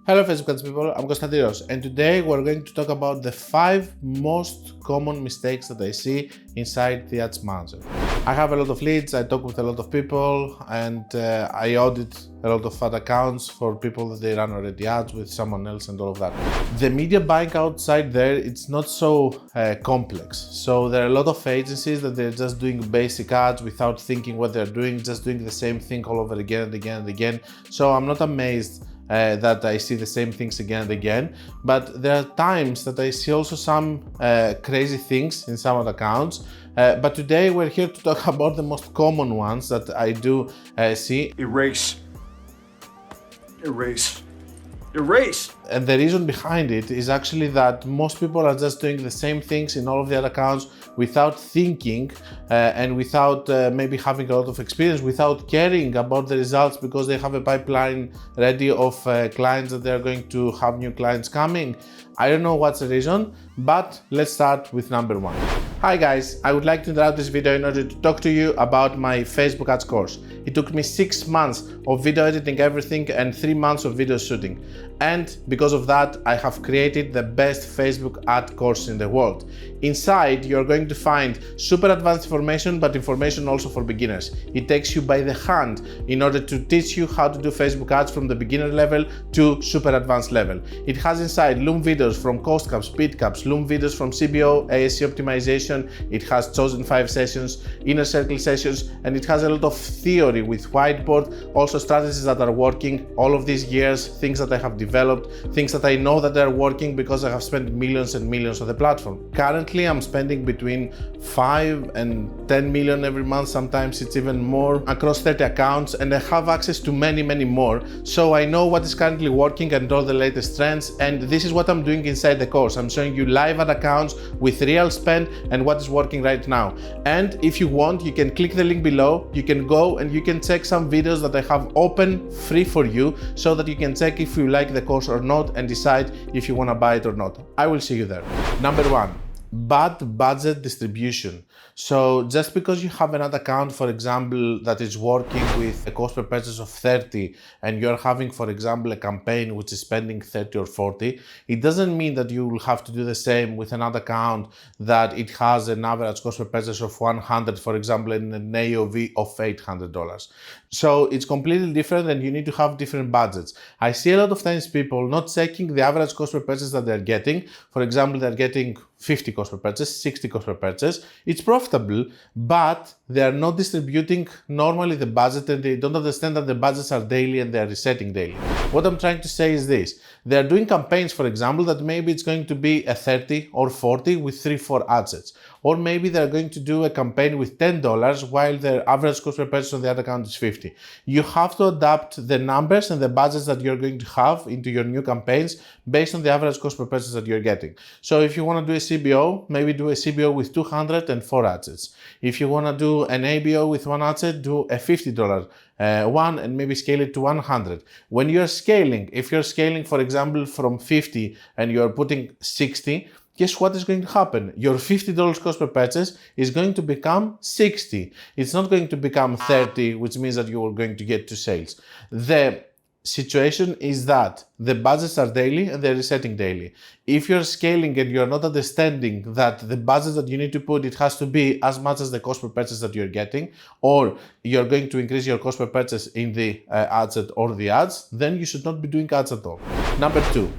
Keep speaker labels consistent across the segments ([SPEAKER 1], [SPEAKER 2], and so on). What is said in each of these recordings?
[SPEAKER 1] Hello Facebook people, I'm Konstantinos and today we're going to talk about the 5 most common mistakes that I see inside the ads manager. I have a lot of leads, I talk with a lot of people and I audit a lot of ad accounts for people that they run already ads with someone else and all of that. The media buying outside there, it's not so complex. So there are a lot of agencies that they're just doing basic ads without thinking what they're doing, just doing the same thing all over again and again and again. So I'm not amazed that I see the same things again and again, but there are times that I see also some crazy things in some of the accounts. But today we're here to talk about the most common ones that I do see.
[SPEAKER 2] Erase. Erase. Erase!
[SPEAKER 1] And the reason behind it is actually that most people are just doing the same things in all of their accounts without thinking and without maybe having a lot of experience, without caring about the results because they have a pipeline ready of clients that they're going to have new clients coming. I don't know what's the reason, but let's start with number 1. Hi guys, I would like to interrupt this video in order to talk to you about my Facebook ads course. It took me 6 months of video editing everything and 3 months of video shooting. And because of that, I have created the best Facebook ad course in the world. Inside, you're going to find super advanced information, but information also for beginners. It takes you by the hand in order to teach you how to do Facebook ads from the beginner level to super advanced level. It has inside Loom videos from cost caps, speed caps, Loom videos from CBO, ASC optimization. It has chosen 5 sessions, inner circle sessions, and it has a lot of theory with whiteboard, also strategies that are working all of these years, things that I have developed, things that I know that are working because I have spent millions and millions on the platform. Currently, I'm spending between 5 and 10 million every month, sometimes it's even more, across 30 accounts, and I have access to many more. So I know what is currently working and all the latest trends, and this is what I'm doing inside the course. I'm showing you live ad accounts with real spend and what is working right now. And if you want, you can click the link below, you can go and you can check some videos that I have open free for you so that you can check if you like the course or not and decide if you want to buy it or not. I will see you there. Number 1. Bad budget distribution. So just because you have an ad account, for example, that is working with a cost per purchase of 30 and you're having, for example, a campaign which is spending 30 or 40, it doesn't mean that you will have to do the same with another account that it has an average cost per purchase of 100, for example, and an AOV of $800. So it's completely different and you need to have different budgets. I see a lot of times people not checking the average cost per purchase that they're getting. For example, they're getting 50 cost per purchase, 60 cost per purchase. It's profitable, but they are not distributing normally the budget and they don't understand that the budgets are daily and they are resetting daily. What I'm trying to say is this. They are doing campaigns, for example, that maybe it's going to be a 30 or 40 with 3-4 assets. Or maybe they're going to do a campaign with $10 while their average cost per purchase on the ad account is 50. You have to adapt the numbers and the budgets that you're going to have into your new campaigns based on the average cost per purchase that you're getting. So if you want to do a CBO, maybe do a CBO with 204 assets. If you want to do an ABO with 1 asset, do a $50 one and maybe scale it to 100. When you're scaling, if you're scaling, for example, from 50 and you're putting 60, guess what is going to happen? Your $50 cost per purchase is going to become 60. It's not going to become 30, which means that you are going to get to sales. The situation is that the budgets are daily and they're resetting daily. If you're scaling and you're not understanding that the budget that you need to put, it has to be as much as the cost per purchase that you're getting, or you're going to increase your cost per purchase in the ad set or the ads, then you should not be doing ads at all. Number 2.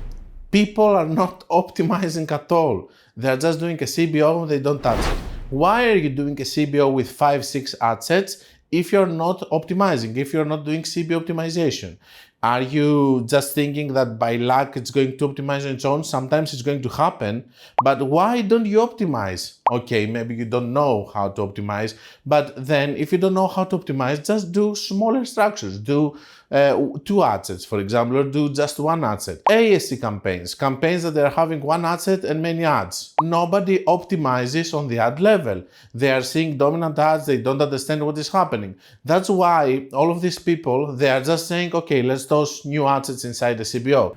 [SPEAKER 1] People are not optimizing at all. They're just doing a CBO and they don't touch it. Why are you doing a CBO with 5-6 ad sets if you're not optimizing, if you're not doing CBO optimization? Are you just thinking that by luck it's going to optimize on its own? Sometimes it's going to happen, but why don't you optimize? Okay, maybe you don't know how to optimize, but then if you don't know how to optimize, just do smaller structures. Do 2 ad sets, for example, or do just 1 ad set. ASC campaigns that they're having 1 ad set and many ads. Nobody optimizes on the ad level. They are seeing dominant ads, they don't understand what is happening. That's why all of these people, they are just saying, okay, let's toss new ad sets inside the CBO.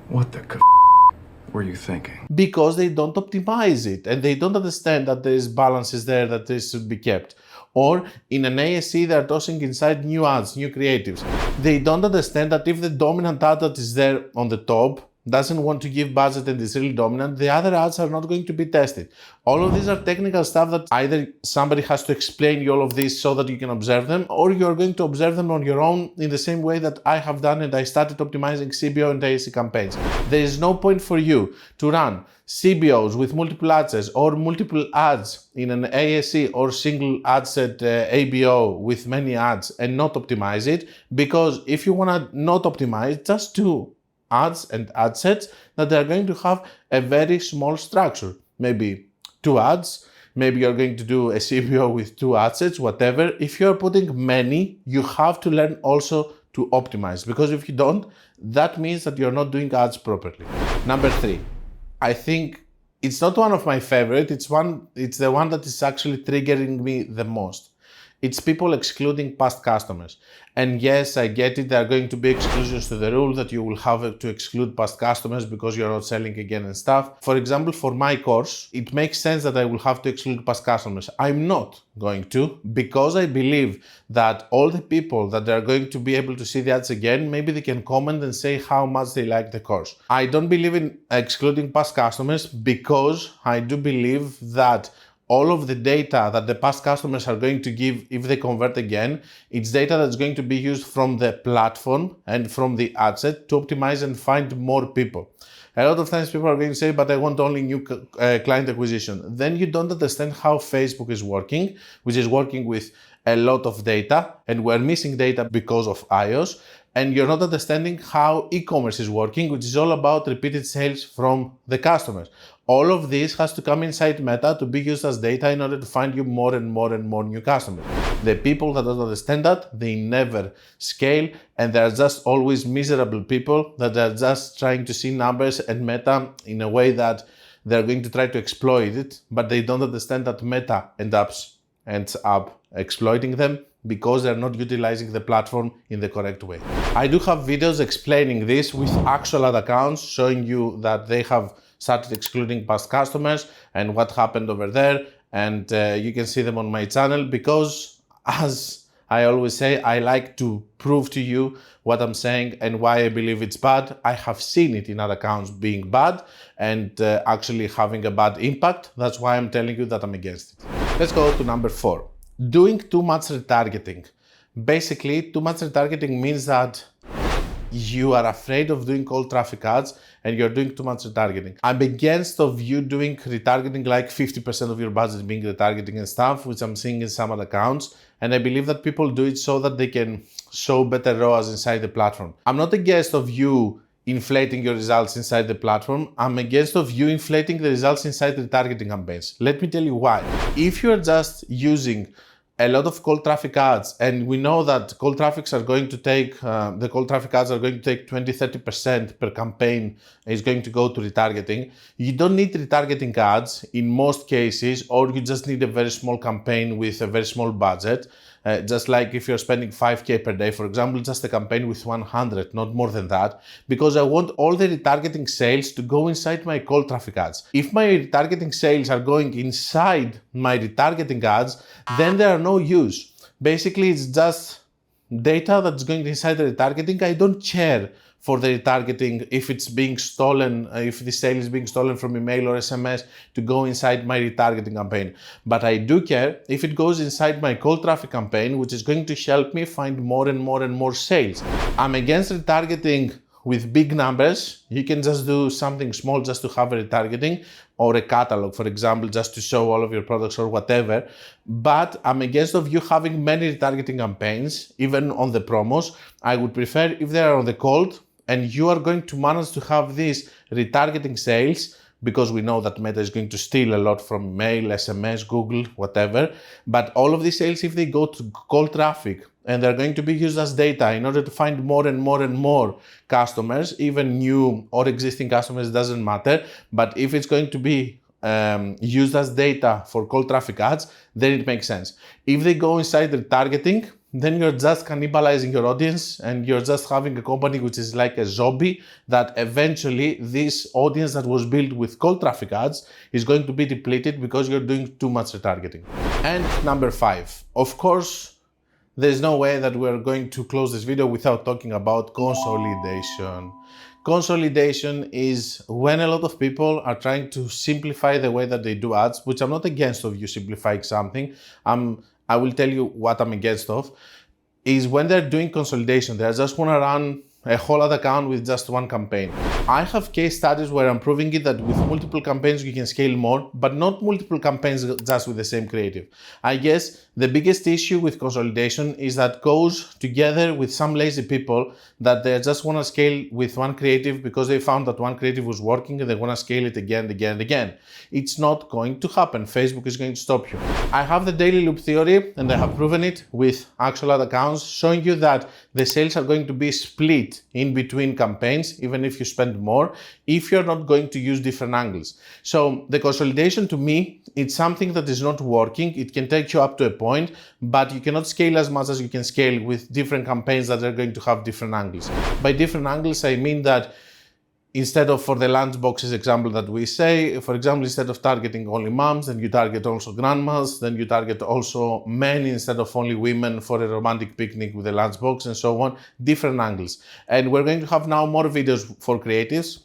[SPEAKER 2] What the were you thinking?
[SPEAKER 1] Because they don't optimize it and they don't understand that there is balances there that this should be kept. Or in an ASC, they're tossing inside new ads, new creatives. They don't understand that if the dominant ad that is there on the top doesn't want to give budget and is really dominant, the other ads are not going to be tested. All of these are technical stuff that either somebody has to explain you all of this so that you can observe them, or you're going to observe them on your own in the same way that I have done, and I started optimizing CBO and ASC campaigns. There is no point for you to run CBOs with multiple ad sets or multiple ads in an ASC or single ad set ABO with many ads and not optimize it, because if you want to not optimize, just do ads and ad sets that are going to have a very small structure. Maybe 2 ads, maybe you're going to do a CBO with 2 ad sets, whatever. If you're putting many, you have to learn also to optimize, because if you don't, that means that you're not doing ads properly. Number 3, I think it's not one of my favorite, it's the one that is actually triggering me the most. It's people excluding past customers. And yes, I get it, there are going to be exclusions to the rule that you will have to exclude past customers because you're not selling again and stuff. For example, for my course, it makes sense that I will have to exclude past customers. I'm not going to, because I believe that all the people that are going to be able to see the ads again, maybe they can comment and say how much they like the course. I don't believe in excluding past customers because I do believe that all of the data that the past customers are going to give if they convert again, it's data that's going to be used from the platform and from the ad set to optimize and find more people. A lot of times people are going to say, but I want only new client acquisition. Then you don't understand how Facebook is working, which is working with a lot of data, and we're missing data because of iOS. And you're not understanding how e-commerce is working, which is all about repeated sales from the customers. All of this has to come inside Meta to be used as data in order to find you more and more and more new customers. The people that don't understand that, they never scale, and they're just always miserable people that are just trying to see numbers and Meta in a way that they're going to try to exploit it, but they don't understand that Meta ends up exploiting them because they're not utilizing the platform in the correct way. I do have videos explaining this with actual ad accounts, showing you that they have started excluding past customers and what happened over there, and you can see them on my channel, because as I always say, I like to prove to you what I'm saying and why I believe it's bad. I have seen it in other accounts being bad and actually having a bad impact. That's why I'm telling you that I'm against it. Let's go to number 4. Doing too much retargeting. Basically, too much retargeting means that you are afraid of doing cold traffic ads and you're doing too much retargeting. I'm against of you doing retargeting like 50% of your budget being retargeting and stuff, which I'm seeing in some other accounts. And I believe that people do it so that they can show better ROAS inside the platform. I'm not against of you inflating your results inside the platform. I'm against of you inflating the results inside the retargeting campaigns. Let me tell you why. If you're just using a lot of cold traffic ads, and we know that cold traffics are going to take, the cold traffic ads are going to take 20-30% per campaign is going to go to retargeting. You don't need retargeting ads in most cases, or you just need a very small campaign with a very small budget. Just like if you're spending 5K per day, for example, just a campaign with 100, not more than that, because I want all the retargeting sales to go inside my cold traffic ads. If my retargeting sales are going inside my retargeting ads, then there are no use. Basically, it's just data that's going inside the retargeting. I don't care for the retargeting if it's being stolen, if the sale is being stolen from email or SMS to go inside my retargeting campaign. But I do care if it goes inside my cold traffic campaign, which is going to help me find more and more and more sales. I'm against retargeting with big numbers. You can just do something small just to have a retargeting, or a catalog, for example, just to show all of your products or whatever. But I'm against of you having many retargeting campaigns, even on the promos. I would prefer if they are on the cold, and you are going to manage to have these retargeting sales, because we know that Meta is going to steal a lot from mail, SMS, Google, whatever. But all of these sales, if they go to cold traffic and they're going to be used as data in order to find more and more and more customers, even new or existing customers, doesn't matter. But if it's going to be used as data for cold traffic ads, then it makes sense. If they go inside the retargeting, then you're just cannibalizing your audience and you're just having a company which is like a zombie that eventually this audience that was built with cold traffic ads is going to be depleted because you're doing too much retargeting. And number 5, of course, there's no way that we're going to close this video without talking about consolidation. Consolidation is when a lot of people are trying to simplify the way that they do ads, which I'm not against of you simplifying something. I will tell you what I'm against of, is when they're doing consolidation. They just want to run a whole ad account with just one campaign. I have case studies where I'm proving it that with multiple campaigns you can scale more, but not multiple campaigns just with the same creative. I guess the biggest issue with consolidation is that goes together with some lazy people that they just want to scale with one creative because they found that one creative was working and they want to scale it again and again and again. It's not going to happen. Facebook is going to stop you. I have the daily loop theory and I have proven it with actual ad accounts, showing you that the sales are going to be split in between campaigns, even if you spend more, if you're not going to use different angles. So the consolidation to me, it's something that is not working. It can take you up to a point, but you cannot scale as much as you can scale with different campaigns that are going to have different angles. By different angles, I mean that instead of, for the lunchboxes example that we say, for example, instead of targeting only moms, then you target also grandmas, then you target also men instead of only women for a romantic picnic with a lunchbox and so on, different angles. And we're going to have now more videos for creatives,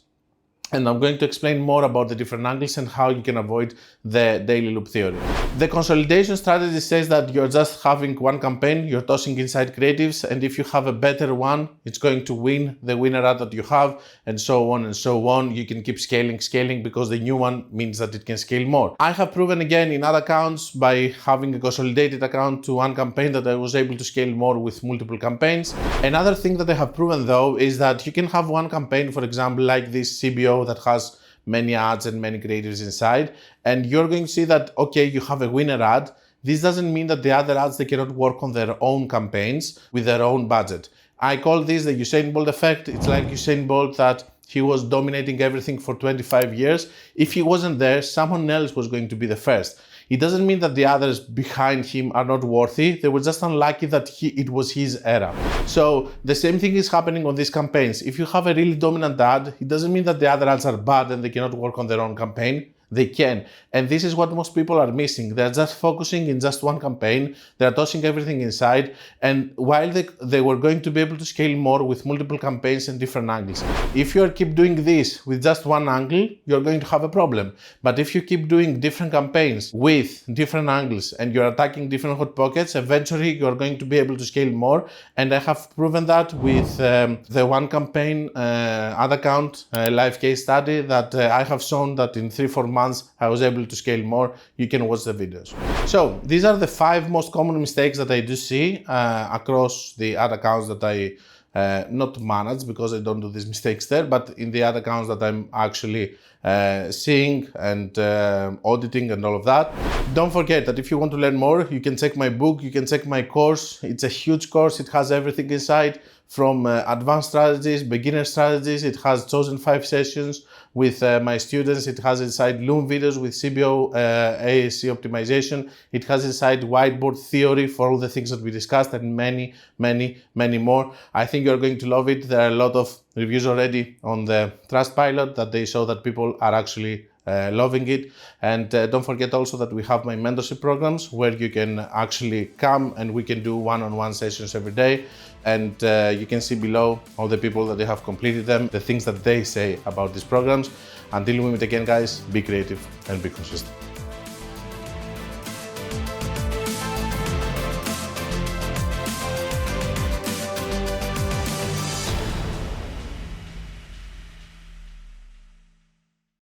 [SPEAKER 1] and I'm going to explain more about the different angles and how you can avoid the daily loop theory. The consolidation strategy says that you're just having one campaign, you're tossing inside creatives, and if you have a better one, it's going to win the winner ad that you have, and so on and so on. You can keep scaling because the new one means that it can scale more. I have proven again in other accounts by having a consolidated account to one campaign that I was able to scale more with multiple campaigns. Another thing that I have proven though is that you can have one campaign, for example, like this CBO that has many ads and many creatives inside, and you're going to see that, okay, you have a winner ad. This doesn't mean that the other ads, they cannot work on their own campaigns with their own budget. I call this the Usain Bolt effect. It's like Usain Bolt, that he was dominating everything for 25 years. If he wasn't there, someone else was going to be the first. It doesn't mean that the others behind him are not worthy. They were just unlucky that it was his era. So the same thing is happening on these campaigns. If you have a really dominant ad, it doesn't mean that the other ads are bad and they cannot work on their own campaign. They can. And this is what most people are missing. They're just focusing in just one campaign. They're tossing everything inside. And while they were going to be able to scale more with multiple campaigns and different angles. If you keep doing this with just one angle, you're going to have a problem. But if you keep doing different campaigns with different angles and you're attacking different hot pockets, eventually you're going to be able to scale more. And I have proven that with the one campaign ad account live case study that I have shown that in 3-4 months I was able to scale more. You can watch the videos. So these are the 5 most common mistakes that I do see across the ad accounts that I not manage, because I don't do these mistakes there, but in the ad accounts that I'm actually seeing and auditing and all of that. Don't forget that if you want to learn more, you can check my book, you can check my course. It's a huge course. It has everything inside, from advanced strategies, beginner strategies. It has chosen 5 sessions with my students. It has inside Loom videos with CBO, ASC optimization. It has inside whiteboard theory for all the things that we discussed, and many, many, many more. I think you're going to love it. There are a lot of reviews already on the Trustpilot that they show that people are actually loving it. And don't forget also that we have my mentorship programs where you can actually come and we can do one-on-one sessions every day. And you can see below all the people that they have completed them, the things that they say about these programs. Until we meet again, guys, be creative and be consistent.